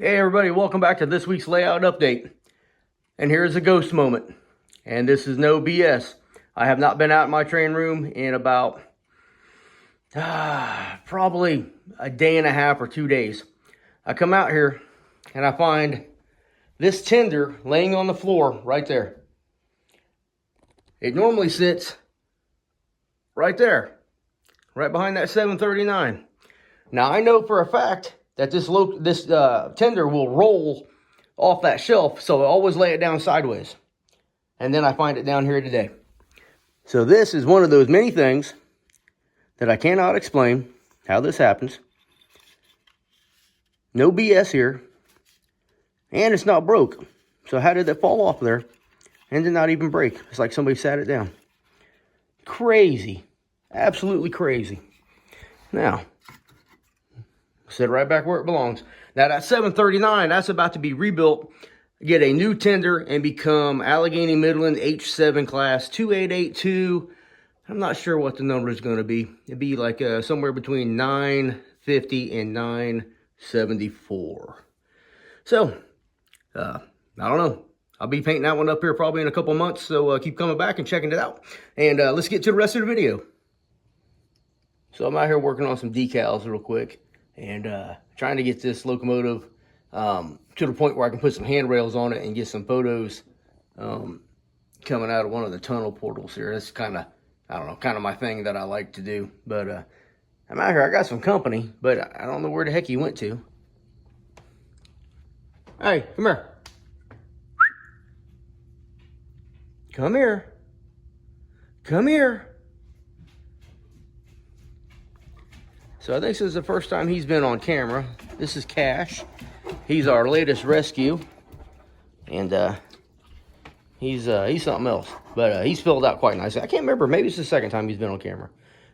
Hey everybody, welcome back to this week's layout update. And here's a ghost moment. And this is no BS. I have not been out in my train room in about probably a day and a half or 2 days. I come out here and I find this tender laying on the floor right there. It normally sits right there, right behind that 739. Now I know for a fact that this tender will roll off that shelf, so I always lay it down sideways. And then I find it down here today. So this is one of those many things that I cannot explain how this happens. No BS here. And it's not broke. So how did it fall off there and did not even break? It's like somebody sat it down. Crazy. Absolutely crazy. Now, sit right back where it belongs. Now that 739, that's about to be rebuilt, get a new tender, and become Allegheny Midland H7 class 2882. I'm not sure what the number is going to be. It'd be like somewhere between 950 and 974. So, I don't know. I'll be painting that one up here probably in a couple months, so keep coming back and checking it out. And let's get to the rest of the video. So I'm out here working on some decals real quick. And trying to get this locomotive to the point where I can put some handrails on it and get some photos coming out of one of the tunnel portals here. That's kind of, I don't know, kind of my thing that I like to do. But I'm out here. I got some company, but I don't know where the heck he went to. Hey, come here. Come here. Come here. So I think this is the first time he's been on camera. This is Cash. He's our latest rescue. And he's something else. But he's filled out quite nicely. I can't remember. Maybe it's the second time he's been on camera.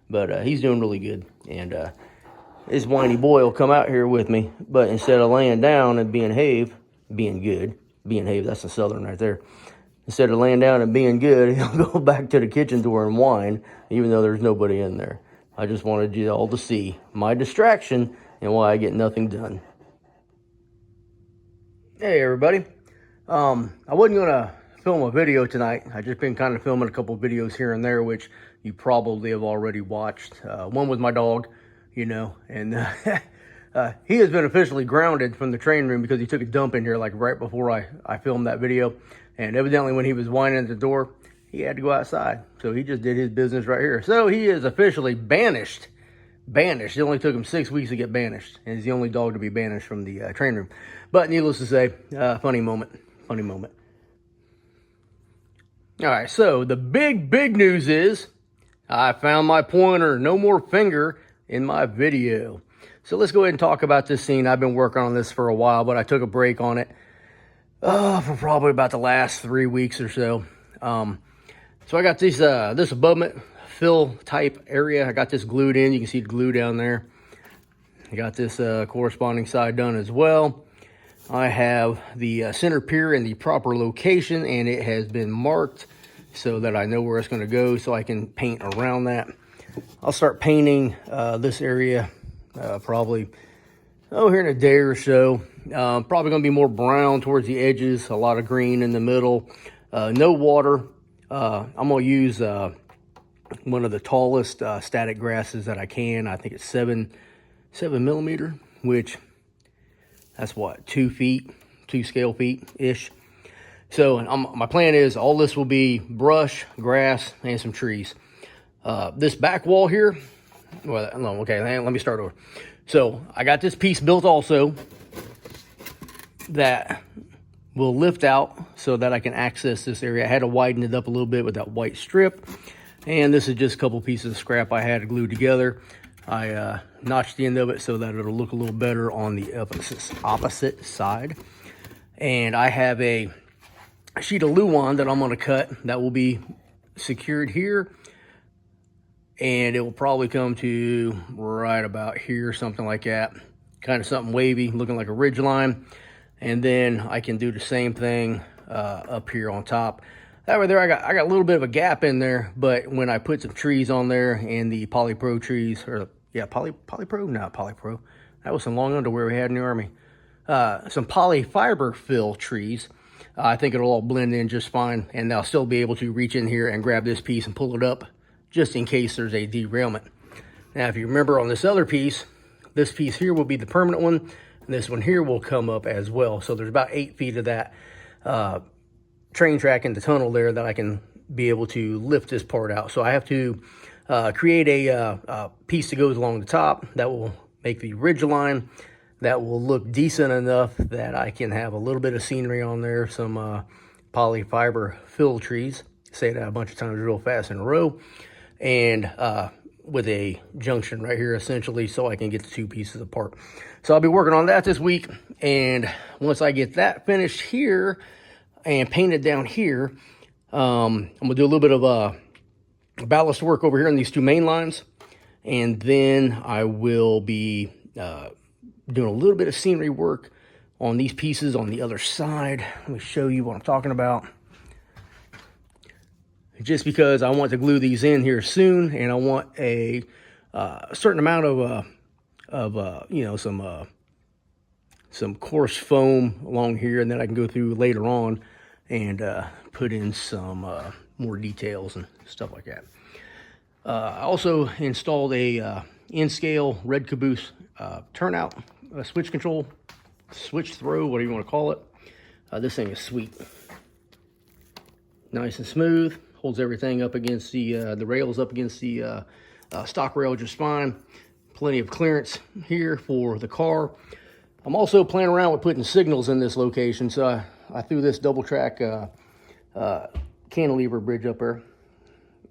But he's doing really good. And this whiny boy will come out here with me. But instead of laying down and being good, that's the southern right there. Instead of laying down and being good, he'll go back to the kitchen door and whine, even though there's nobody in there. I just wanted you all to see my distraction and why I get nothing done. Hey everybody. I wasn't going to film a video tonight. I just been kind of filming a couple videos here and there, which you probably have already watched. One with my dog, you know, and he has been officially grounded from the train room because he took a dump in here like right before I filmed that video. And evidently when he was whining at the door, he had to go outside. So he just did his business right here. So he is officially banished. Banished. It only took him 6 weeks to get banished. And he's the only dog to be banished from the train room. But needless to say, funny moment. Funny moment. All right, so the big news is I found my pointer. No more finger in my video. So let's go ahead and talk about this scene. I've been working on this for a while, but I took a break on it for probably about the last 3 weeks or so. So I got this abutment fill type area. I got this glued in. You can see the glue down there. I got this corresponding side done as well. I have the center pier in the proper location, and it has been marked so that I know where it's going to go so I can paint around that. I'll start painting this area probably here in a day or so. Probably going to be more brown towards the edges, a lot of green in the middle. No water. I'm going to use one of the tallest static grasses that I can. I think it's 7 millimeter, which that's what, 2 feet, 2 scale feet-ish. So my plan is all this will be brush, grass, and some trees. This back wall here, well, no, okay, let me start over. So I got this piece built also that will lift out so that I can access this area. I had to widen it up a little bit with that white strip. And this is just a couple pieces of scrap I had glued together. I notched the end of it so that it'll look a little better on the opposite side. And I have a sheet of Luan that I'm going to cut that will be secured here. And it will probably come to right about here, something like that. Kind of something wavy, looking like a ridge line. And then I can do the same thing up here on top. That way there, I got a little bit of a gap in there, but when I put some trees on there and the polypro trees, or yeah, polypro, not polypro. That was some long underwear we had in the Army. some polyfiber fill trees. I think it'll all blend in just fine, and I'll still be able to reach in here and grab this piece and pull it up just in case there's a derailment. Now, if you remember on this other piece, this piece here will be the permanent one, and this one here will come up as well. So there's about 8 feet of that train track in the tunnel there that I can be able to lift this part out. So I have to create a piece that goes along the top that will make the ridge line, that will look decent enough that I can have a little bit of scenery on there, some polyfiber fill trees, say that a bunch of times real fast in a row, and with a junction right here essentially, so I can get the 2 pieces apart. So I'll be working on that this week, and once I get that finished here and painted down here, I'm gonna do a little bit of ballast work over here on these 2 main lines, and then I will be doing a little bit of scenery work on these pieces on the other side. Let me show you what I'm talking about. Just because I want to glue these in here soon, and I want a certain amount of you know, some coarse foam along here, and then I can go through later on and put in some more details and stuff like that. I also installed a in-scale red caboose turnout switch control, switch throw, whatever you want to call it. This thing is sweet. Nice and smooth. Holds everything up against the rails up against the stock rail just fine. Plenty of clearance here for the car. I'm also playing around with putting signals in this location, so I threw this double track cantilever bridge up there,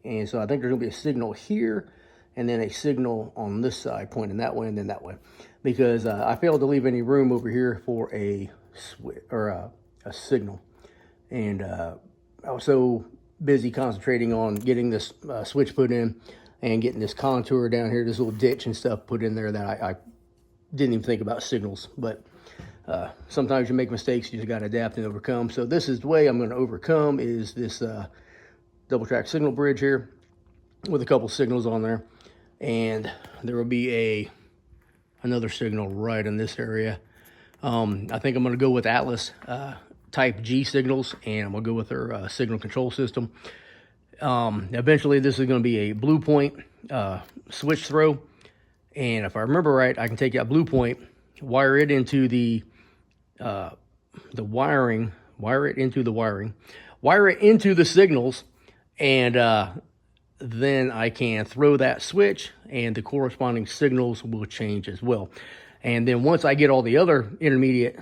and so I think there's gonna be a signal here and then a signal on this side pointing that way and then that way, because I failed to leave any room over here for a switch or a signal, and I was so busy concentrating on getting this switch put in and getting this contour down here, this little ditch and stuff put in there, that I didn't even think about signals. But sometimes you make mistakes, you just got to adapt and overcome. So this is the way I'm going to overcome, is this double track signal bridge here with a couple signals on there, and there will be another signal right in this area. I think I'm going to go with Allis type G signals, and I'm gonna go with their signal control system. Eventually this is going to be a blue point switch throw, and if I remember right, I can take that blue point, wire it into the wiring, wire it into the signals, and then I can throw that switch and the corresponding signals will change as well. And then once I get all the other intermediate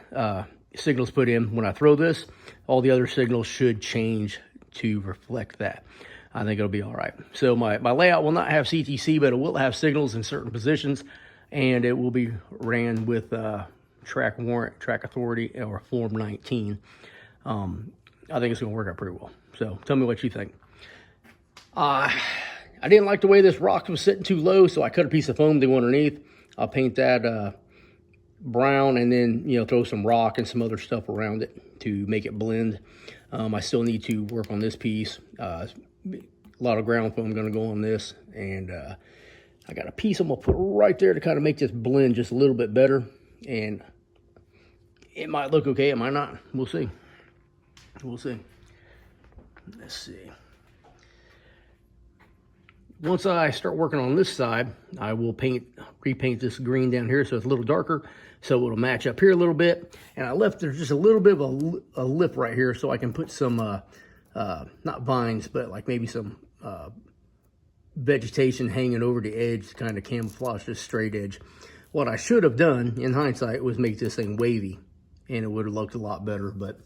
signals put in, when I throw this, all the other signals should change to reflect that. I think it'll be all right. So my layout will not have CTC, but it will have signals in certain positions, and it will be ran with track warrant, track authority, or Form 19. I think it's going to work out pretty well. So tell me what you think. I didn't like the way this rock was sitting too low, so I cut a piece of foam to go underneath. I'll paint that brown, and then, you know, throw some rock and some other stuff around it to make it blend. I still need to work on this piece. A lot of ground foam going to go on this, and I got a piece I'm going to put right there to kind of make this blend just a little bit better, and it might look okay, it might not. We'll see. We'll see. Let's see. Once I start working on this side, I will repaint this green down here so it's a little darker, so it'll match up here a little bit. And I left there's just a little bit of a lip right here so I can put some, not vines, but like maybe some vegetation hanging over the edge to kind of camouflage this straight edge. What I should have done, in hindsight, was make this thing wavy, and it would have looked a lot better. But,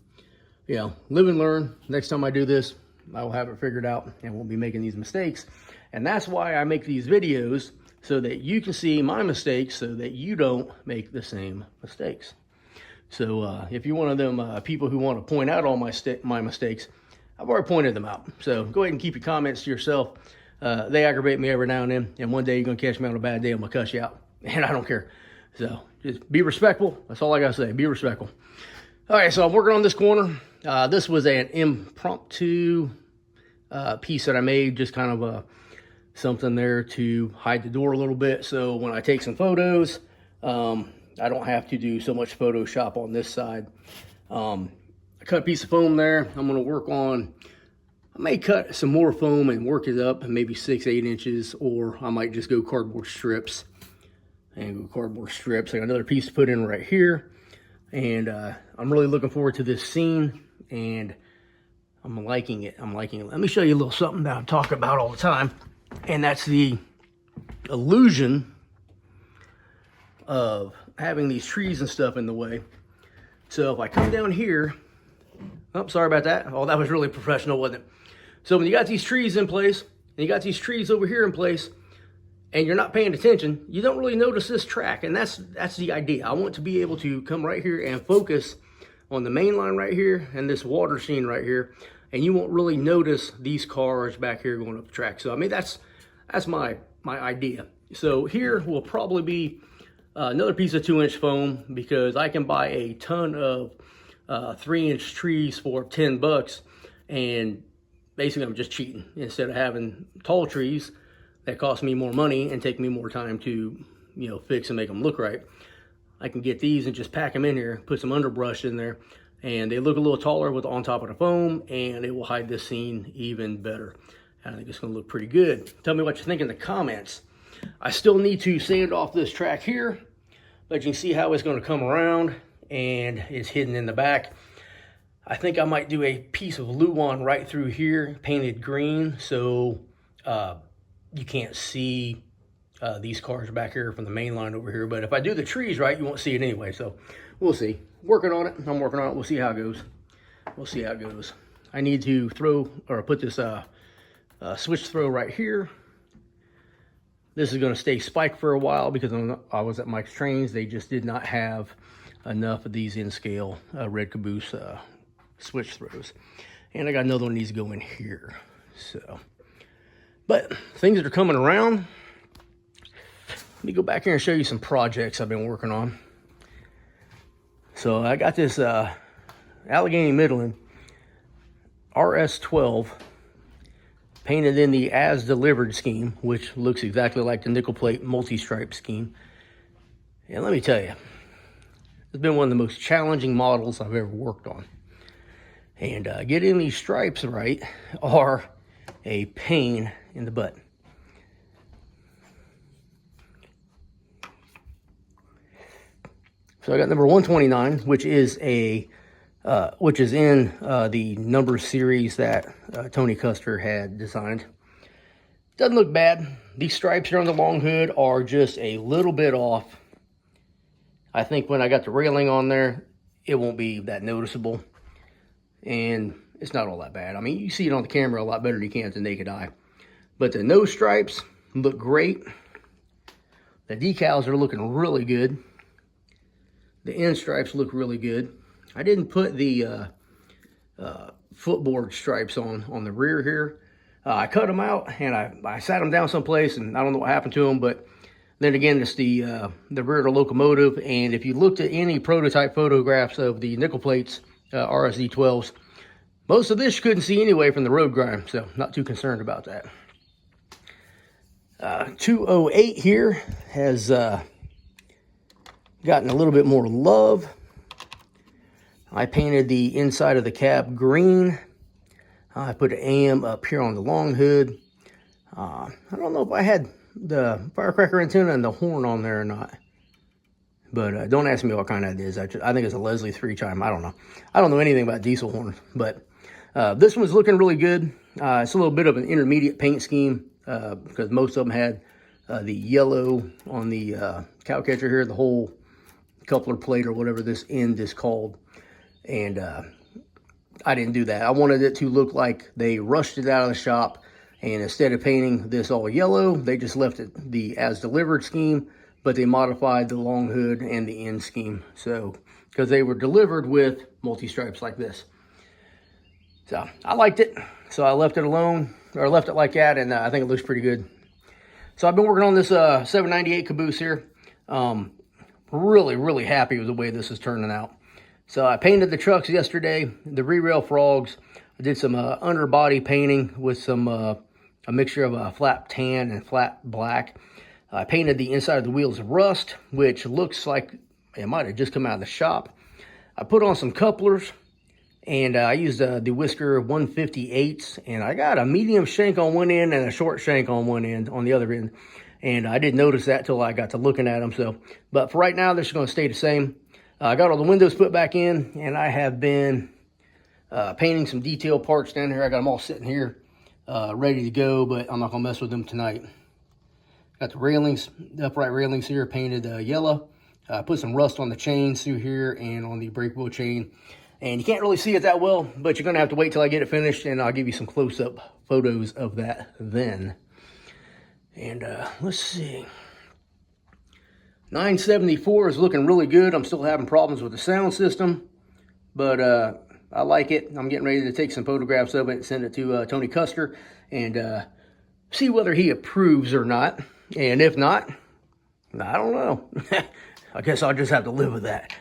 you know, live and learn. Next time I do this, I will have it figured out and won't be making these mistakes. And that's why I make these videos, so that you can see my mistakes, so that you don't make the same mistakes. So if you're one of them people who want to point out all my mistakes, I've already pointed them out. So go ahead and keep your comments to yourself. They aggravate me every now and then, and one day you're going to catch me on a bad day, I'm going to cuss you out, and I don't care. So just be respectful. That's all I got to say. Be respectful. All right, so I'm working on this corner. This was an impromptu piece that I made, just kind of something there to hide the door a little bit. So when I take some photos, I I don't have to do so much Photoshop on this side. I cut a piece of foam there. I'm going to work on, I may cut some more foam and work it up, maybe 6-8 inches, or I might just go cardboard strips. I got another piece to put in right here. And I'm really looking forward to this scene, and I'm liking it. Let me show you a little something that I'm talking about all the time, and that's the illusion of having these trees and stuff in the way. So if I come down here, oh, sorry about that. Oh, that was really professional, wasn't it? So when you got these trees in place, and you got these trees over here in place, and you're not paying attention, you don't really notice this track, and that's the idea. I want to be able to come right here and focus on the main line right here and this water scene right here, and you won't really notice these cars back here going up the track. So I mean, that's my idea. So here will probably be another piece of 2-inch foam, because I can buy a ton of 3-inch trees for $10, and basically I'm just cheating. Instead of having tall trees that cost me more money and take me more time to, you know, fix and make them look right, I can get these and just pack them in here, put some underbrush in there, and they look a little taller with on top of the foam, and it will hide this scene even better. I think it's going to look pretty good. Tell me what you think in the comments. I still need to sand off this track here, but you can see how it's going to come around, and it's hidden in the back. I think I might do a piece of Luan right through here, painted green, so you can't see these cars back here from the main line over here. But if I do the trees right, you won't see it anyway. So we'll see. Working on it. I'm working on it. We'll see how it goes. I need to throw or put this switch throw right here. This is going to stay spiked for a while, because I was at Mike's Trains. They just did not have enough of these in-scale red caboose switch throws. And I got another one that needs to go in here. So, but things that are coming around. Let me go back here and show you some projects I've been working on. So I got this Allegheny Midland RS12 painted in the as delivered scheme, which looks exactly like the nickel plate multi-stripe scheme. And let me tell you, it's been one of the most challenging models I've ever worked on. And getting these stripes right are a pain in the butt. So I got number 129, which is in the number series that Tony Custer had designed. Doesn't look bad. These stripes here on the long hood are just a little bit off. I think when I got the railing on there, it won't be that noticeable. And it's not all that bad. I mean, you see it on the camera a lot better than you can with the naked eye. But the nose stripes look great. The decals are looking really good. The end stripes look really good. I didn't put the footboard stripes on the rear here. I cut them out, and I sat them down someplace, and I don't know what happened to them, but then again, it's the rear of the locomotive. And if you looked at any prototype photographs of the nickel plates, RSD12s, most of this you couldn't see anyway from the road grime, so not too concerned about that. 208 here has gotten a little bit more love. I painted the inside of the cab green. I put an AM up here on the long hood. I don't know if I had the firecracker antenna and the horn on there or not. But don't ask me what kind that is. I think it's a Leslie 3-chime. I don't know. I don't know anything about diesel horns. But this one's looking really good. It's a little bit of an intermediate paint scheme, because most of them had the yellow on the cow catcher here, the whole coupler plate or whatever this end is called. And I didn't do that. I wanted it to look like they rushed it out of the shop, and instead of painting this all yellow, they just left it the as delivered scheme, but they modified the long hood and the end scheme. So, because they were delivered with multi-stripes like this. So I liked it, so I left it alone, or left it like that, and I think it looks pretty good. So I've been working on this 798 caboose here. Really happy with the way this is turning out. So I painted the trucks yesterday, the re-rail frogs. I did some underbody painting with some a mixture of flat tan and flat black. I painted the inside of the wheels rust, which looks like it might have just come out of the shop. I put on some couplers, and I used the Whisker 158s, and I got a medium shank on one end and a short shank on one end, on the other end. And I didn't notice that till I got to looking at them. So, but for right now, they're just going to stay the same. I got all the windows put back in, and I have been painting some detail parts down here. I got them all sitting here ready to go, but I'm not going to mess with them tonight. Got the railings, the upright railings here painted yellow. Put some rust on the chains through here and on the brake wheel chain. And you can't really see it that well, but you're going to have to wait till I get it finished, and I'll give you some close-up photos of that then. And let's see. 974 is looking really good. I'm still having problems with the sound system, but I like it. I'm getting ready to take some photographs of it and send it to Tony Custer and see whether he approves or not. And if not, I don't know. I guess I'll just have to live with that.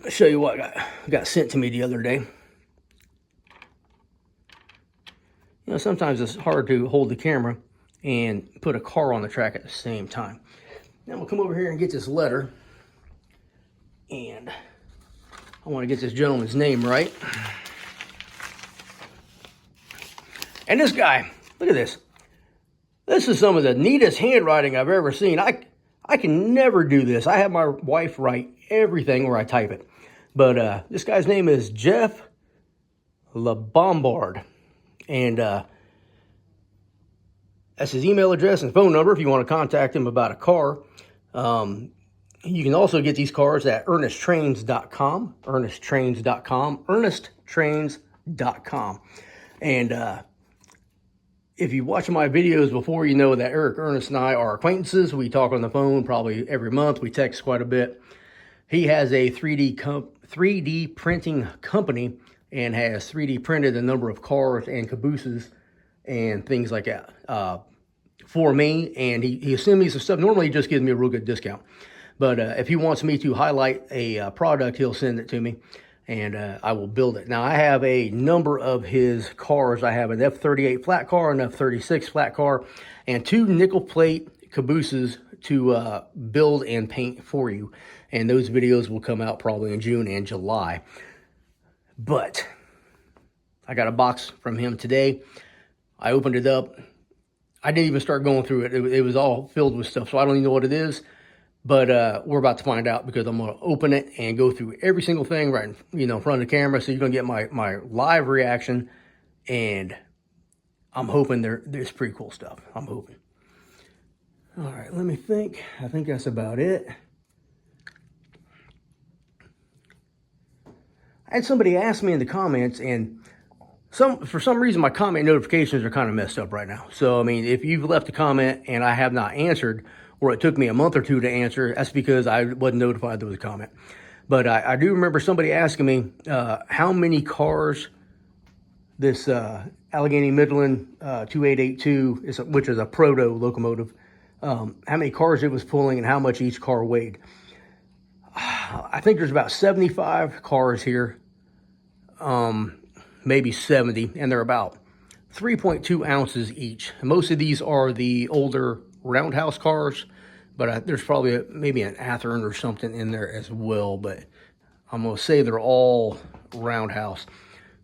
I'll show you what got sent to me the other day. You know, sometimes it's hard to hold the camera and put a car on the track at the same time. Now we'll come over here and get this letter. And I want to get this gentleman's name right. And this guy, look at this. This is some of the neatest handwriting I've ever seen. I can never do this. I have my wife write everything where I type it. But this guy's name is Jeff LeBombard. And that's his email address and phone number if you want to contact him about a car. You can also get these cars at ernesttrains.com, ernesttrains.com. And if you watch my videos before, you know that Eric, Ernest, and I are acquaintances. We talk on the phone probably every month. We text quite a bit. He has a 3D printing company and has 3D printed a number of cars and cabooses and things like that for me. And he sent me some stuff. Normally, he just gives me a real good discount. But if he wants me to highlight a product, he'll send it to me, and I will build it. Now, I have a number of his cars. I have an F38 flat car, an F36 flat car, and 2 nickel plate cabooses to build and paint for you. And those videos will come out probably in June and July. But I got a box from him today. I opened it up. I didn't even start going through it. It was all filled with stuff, so I don't even know what it is. But we're about to find out because I'm going to open it and go through every single thing right in front of the camera. So you're going to get my live reaction. And I'm hoping there's pretty cool stuff. I'm hoping. All right, let me think. I think that's about it. I had somebody ask me in the comments, and for some reason my comment notifications are kind of messed up right now. So, I mean, if you've left a comment and I have not answered, or it took me a month or two to answer, that's because I wasn't notified there was a comment. But I do remember somebody asking me how many cars this Allegheny Midland 2882, which is a proto locomotive, how many cars it was pulling and how much each car weighed. I think there's about 75 cars here, maybe 70, and they're about 3.2 ounces each. Most of these are the older roundhouse cars, but there's probably maybe an Athearn or something in there as well, but I'm going to say they're all roundhouse.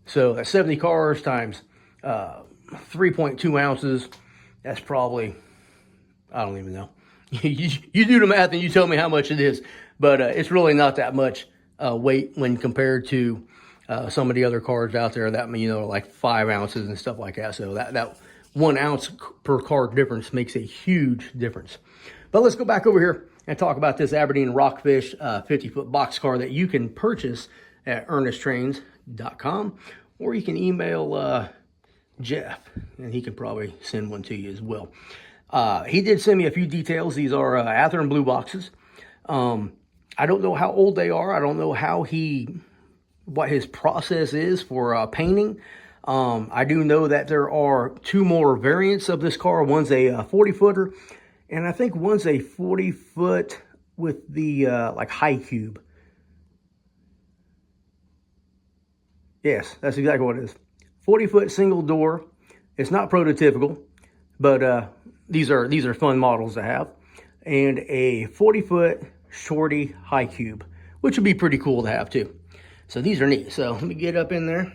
So that's 70 cars times 3.2 ounces. That's probably, I don't even know. You do the math and you tell me how much it is, but it's really not that much weight when compared to some of the other cars out there that, like 5 ounces and stuff like that. So that 1 ounce per car difference makes a huge difference. But let's go back over here and talk about this Aberdeen Rockfish 50-foot box car that you can purchase at ernesttrains.com, or you can email Jeff, and he can probably send one to you as well. He did send me a few details. These are Athearn blue boxes. I don't know how old they are. I don't know what his process is for painting. I do know that there are 2 more variants of this car. One's a 40-footer, and I think one's a 40-foot with the like high cube. Yes, that's exactly what it is. 40-foot single door. It's not prototypical, but these are fun models to have. And a 40-foot Shorty high cube, which would be pretty cool to have too. So these are neat. So let me get up in there.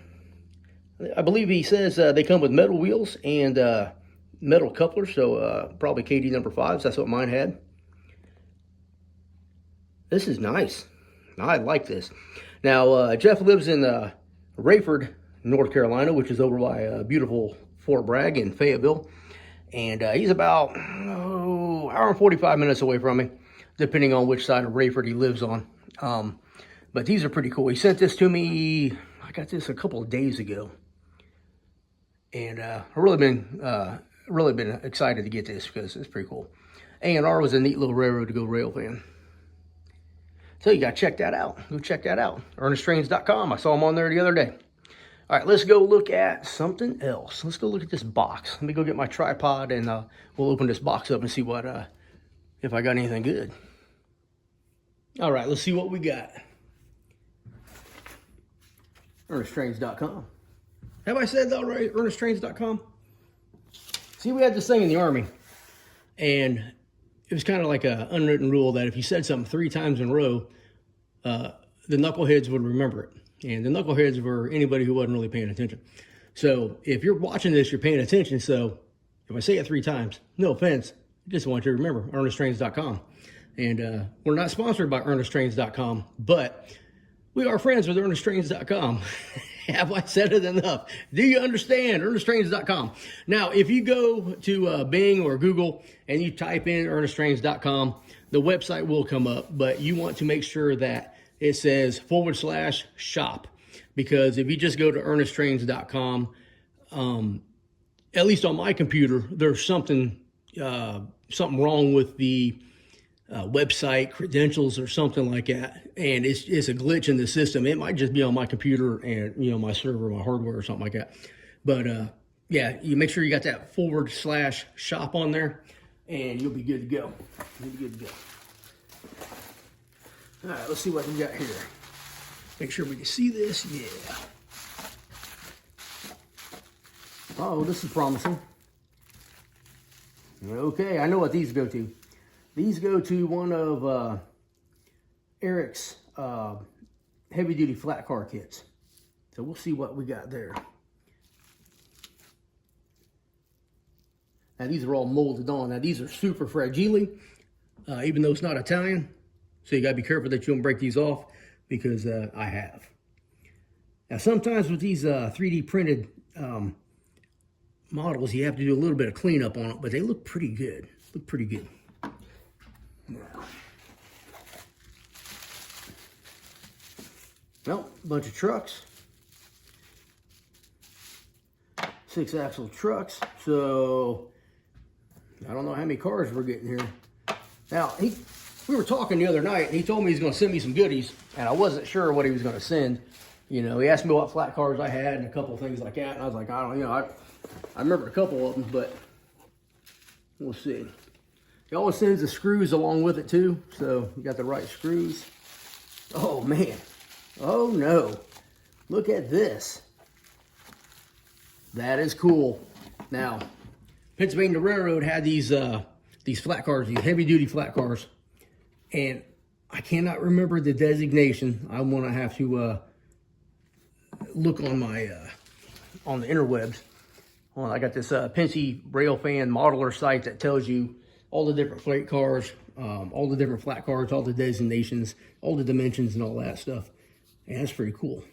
I believe he says they come with metal wheels and metal couplers, so probably KD number 5s. That's what mine had. This is nice. I like this. Now, Jeff lives in Rayford, North Carolina, which is over by beautiful Fort Bragg in Fayetteville. And he's about, hour and 45 minutes away from me, depending on which side of Rayford he lives on. But these are pretty cool. He sent this to me, I got this a couple of days ago. And I've really been excited to get this because it's pretty cool. A&R was a neat little railroad to go rail fan. So you got to check that out. Go check that out. ErnestTrains.com. I saw them on there the other day. All right, let's go look at something else. Let's go look at this box. Let me go get my tripod and we'll open this box up and see what if I got anything good. All right, let's see what we got. ErnestTrains.com. Have I said that already? ErnestTrains.com. See, we had this thing in the Army, and it was kind of like an unwritten rule that if you said something 3 times in a row, the knuckleheads would remember it. And the knuckleheads were anybody who wasn't really paying attention. So if you're watching this, you're paying attention. So if I say it 3 times, no offense, I just want you to remember ErnestTrains.com. And we're not sponsored by ErnestTrains.com, but we are friends with ErnestTrains.com. Have I said it enough? Do you understand? ErnestTrains.com. Now, if you go to Bing or Google and you type in ErnestTrains.com, the website will come up, but you want to make sure that it says /shop, because if you just go to ErnestTrains.com, at least on my computer, there's something wrong with the website credentials or something like that, and it's a glitch in the system. It might just be on my computer and my server, my hardware, or something like that. But yeah, you make sure you got that /shop on there, and you'll be good to go. You'll be good to go. All right, let's see what we got here. Make sure we can see this. Yeah. Oh, this is promising. Okay, I know what these go to. These go to one of Eric's heavy-duty flat car kits. So we'll see what we got there. Now, these are all molded on. Now, these are super fragile, even though it's not Italian. So you got to be careful that you don't break these off, because I have. Now, sometimes with these 3D printed models, you have to do a little bit of cleanup on it, but they look pretty good. Look pretty good. Now, well, a bunch of trucks. 6-axle trucks. So I don't know how many cars we're getting here. Now, we were talking the other night, and he told me he's going to send me some goodies, and I wasn't sure what he was going to send. He asked me what flat cars I had and a couple of things like that, and I was like, I remember a couple of them, but we'll see. He always sends the screws along with it too, so you got the right screws. Oh man, oh no, look at this. That is cool. Now, Pennsylvania Railroad had these flat cars, these heavy-duty flat cars, and I cannot remember the designation. I'm gonna have to look on my on the interwebs. Well, I got this Pennsy Railfan modeler site that tells you all the different freight cars, all the different flat cars, all the designations, all the dimensions, and all that stuff. And that's pretty cool.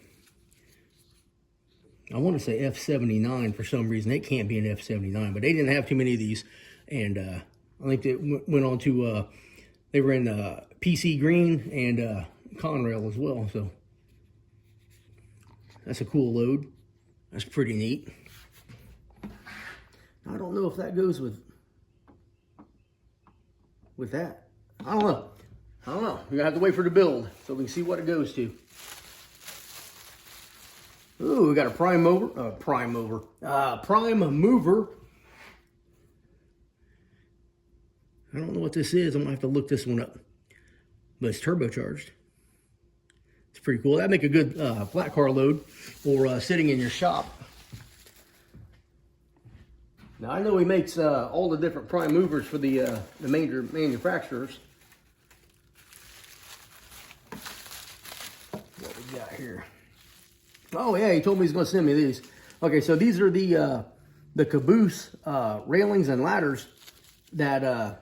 I want to say F79 for some reason. It can't be an F79, but they didn't have too many of these. And I think they went on to, they were in PC Green and Conrail as well. So that's a cool load. That's pretty neat. I don't know if that goes with that. I don't know. We're gonna have to wait for the build so we can see what it goes to. Ooh, we got a prime mover. Prime mover. I don't know what this is. I'm gonna have to look this one up. But it's turbocharged. It's pretty cool. That'd make a good flat car load or sitting in your shop. Now, I know he makes all the different prime movers for the major manufacturers. here? Oh yeah, he told me he's going to send me these. Okay, so these are the caboose railings and ladders that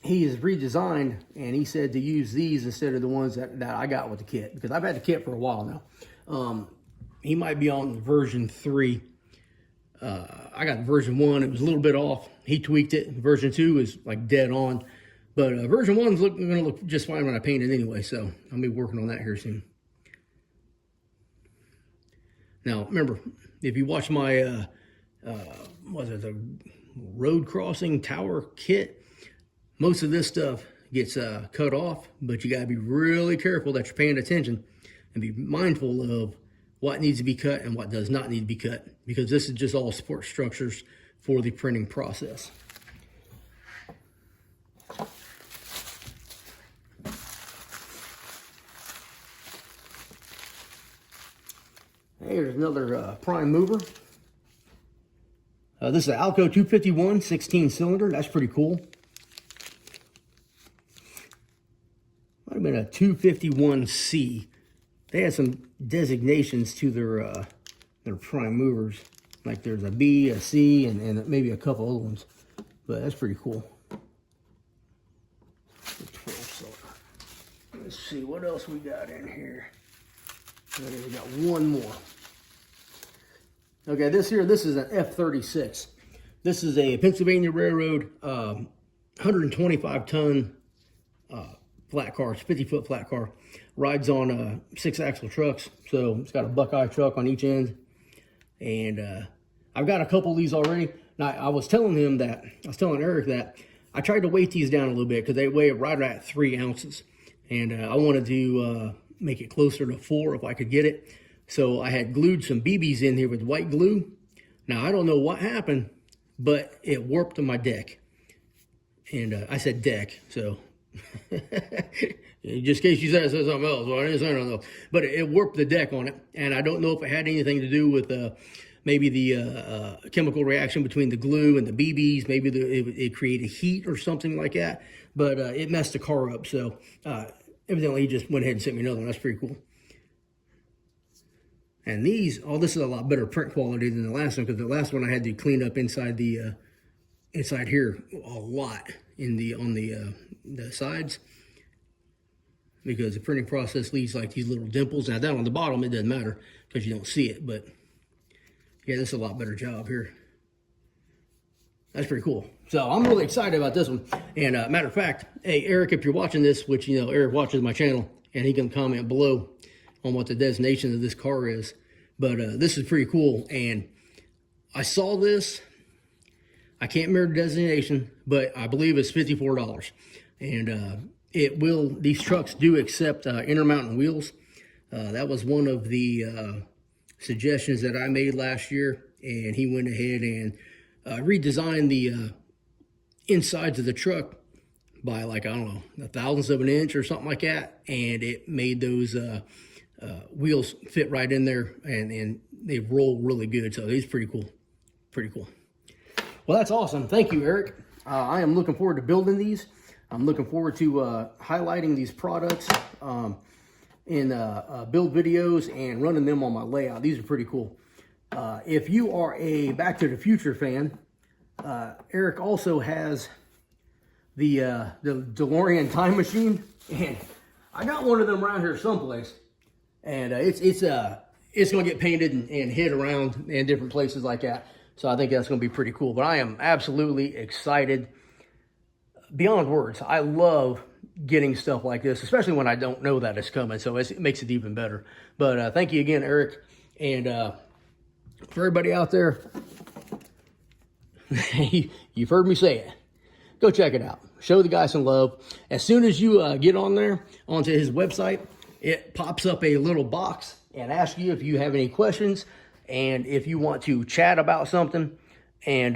he has redesigned, and he said to use these instead of the ones that I got with the kit, because I've had the kit for a while now. He might be on version 3. I got version 1. It was a little bit off. He tweaked it. Version 2 is like dead on. But version 1 is going to look just fine when I paint it anyway, so I'll be working on that here soon. Now, remember, if you watch my, the road crossing tower kit, most of this stuff gets cut off, but you got to be really careful that you're paying attention and be mindful of what needs to be cut and what does not need to be cut, because this is just all support structures for the printing process. Here's another prime mover. This is an Alco 251 16 cylinder. That's pretty cool. Might have been a 251C. They had some designations to their prime movers. Like there's a B, a C, and maybe a couple other ones. But that's pretty cool. The 12 cylinder. Let's see what else we got in here. Okay, we got one more. Okay, this is an F36. This is a Pennsylvania Railroad 125 ton flat car. It's a 50-foot flat car. Rides on 6-axle trucks. So it's got a Buckeye truck on each end. And I've got a couple of these already. Now, I was telling Eric that I tried to weight these down a little bit because they weigh right at 3 ounces. And I wanted to make it closer to 4 if I could get it. So I had glued some BBs in here with white glue. Now, I don't know what happened, but it warped on my deck. And I said deck, so just in case you said something else, well, I didn't say nothing else. But it warped the deck on it, and I don't know if it had anything to do with maybe the chemical reaction between the glue and the BBs. Maybe it created heat or something like that, but it messed the car up. So evidently he just went ahead and sent me another one. That's pretty cool. And these, this is a lot better print quality than the last one, because the last one I had to clean up inside the inside here a lot on the sides, because the printing process leaves like these little dimples. Now down on the bottom it doesn't matter because you don't see it, but yeah, this is a lot better job here. That's pretty cool. So I'm really excited about this one. And matter of fact, hey Eric, if you're watching this, which Eric watches my channel, and he can comment below on what the designation of this car is. But this is pretty cool. And I saw this, I can't remember the designation, but I believe it's $54. And these trucks do accept intermountain wheels. That was one of the suggestions that I made last year. And he went ahead and redesigned the insides of the truck by like, I don't know, a thousandth of an inch or something like that. And it made those wheels fit right in there, and they roll really good. So it's pretty cool. Pretty cool. Well, that's awesome. Thank you, Eric. I am looking forward to building these. I'm looking forward to highlighting these products in build videos and running them on my layout. These are pretty cool. If you are a Back to the Future fan, Eric also has the DeLorean time machine, and I got one of them around here someplace. And it's going to get painted and hid around in different places like that. So I think that's going to be pretty cool. But I am absolutely excited beyond words. I love getting stuff like this, especially when I don't know that it's coming. So it makes it even better. But thank you again, Eric. And for everybody out there, you've heard me say it. Go check it out. Show the guy some love. As soon as you get on there, onto his website, it pops up a little box and asks you if you have any questions and if you want to chat about something. And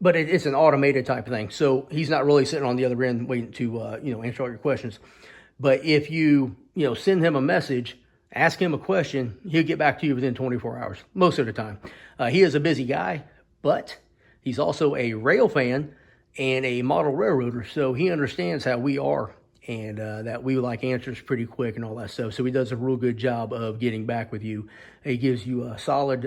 but it's an automated type of thing, so he's not really sitting on the other end waiting to answer all your questions. But if you send him a message, ask him a question, he'll get back to you within 24 hours most of the time. He is a busy guy, but he's also a rail fan and a model railroader, so he understands how we are and that we like answers pretty quick and all that stuff. So he does a real good job of getting back with you. He gives you a solid,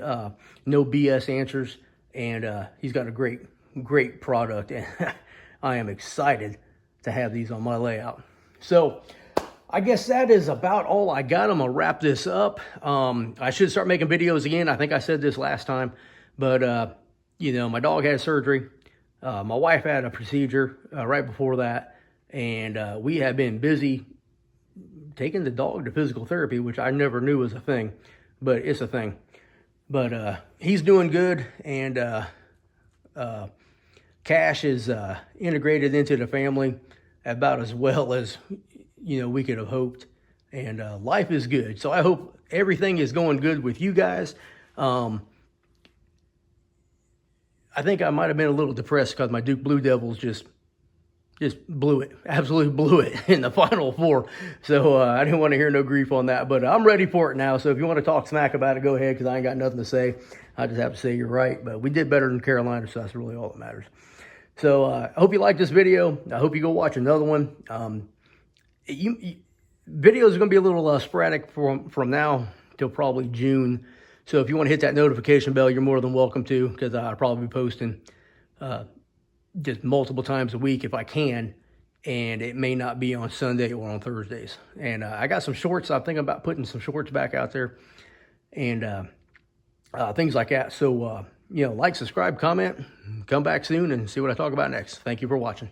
no BS answers, and he's got a great product, and I am excited to have these on my layout. So I guess that is about all I got. I'm gonna wrap this up. I should start making videos again. I think I said this last time, but you know, my dog had surgery. My wife had a procedure right before that, and we have been busy taking the dog to physical therapy, which I never knew was a thing, but it's a thing. But he's doing good, and Cash is integrated into the family about as well as, you know, we could have hoped, and life is good. So I hope everything is going good with you guys. I think I might have been a little depressed because my Duke Blue Devils just blew it, absolutely blew it in the Final Four. So I didn't want to hear no grief on that, but I'm ready for it now. So if you want to talk smack about it, go ahead, because I ain't got nothing to say. I just have to say you're right, but we did better than Carolina, so that's really all that matters. So I hope you liked this video. I hope you go watch another one. Videos are going to be a little sporadic from now till probably June. So if you want to hit that notification bell, you're more than welcome to, because I'll probably be posting just multiple times a week if I can, and it may not be on Sunday or on Thursdays. And I got some shorts. I'm thinking about putting some shorts back out there, and things like that. So, you know, like, subscribe, comment, come back soon and see what I talk about next. Thank you for watching.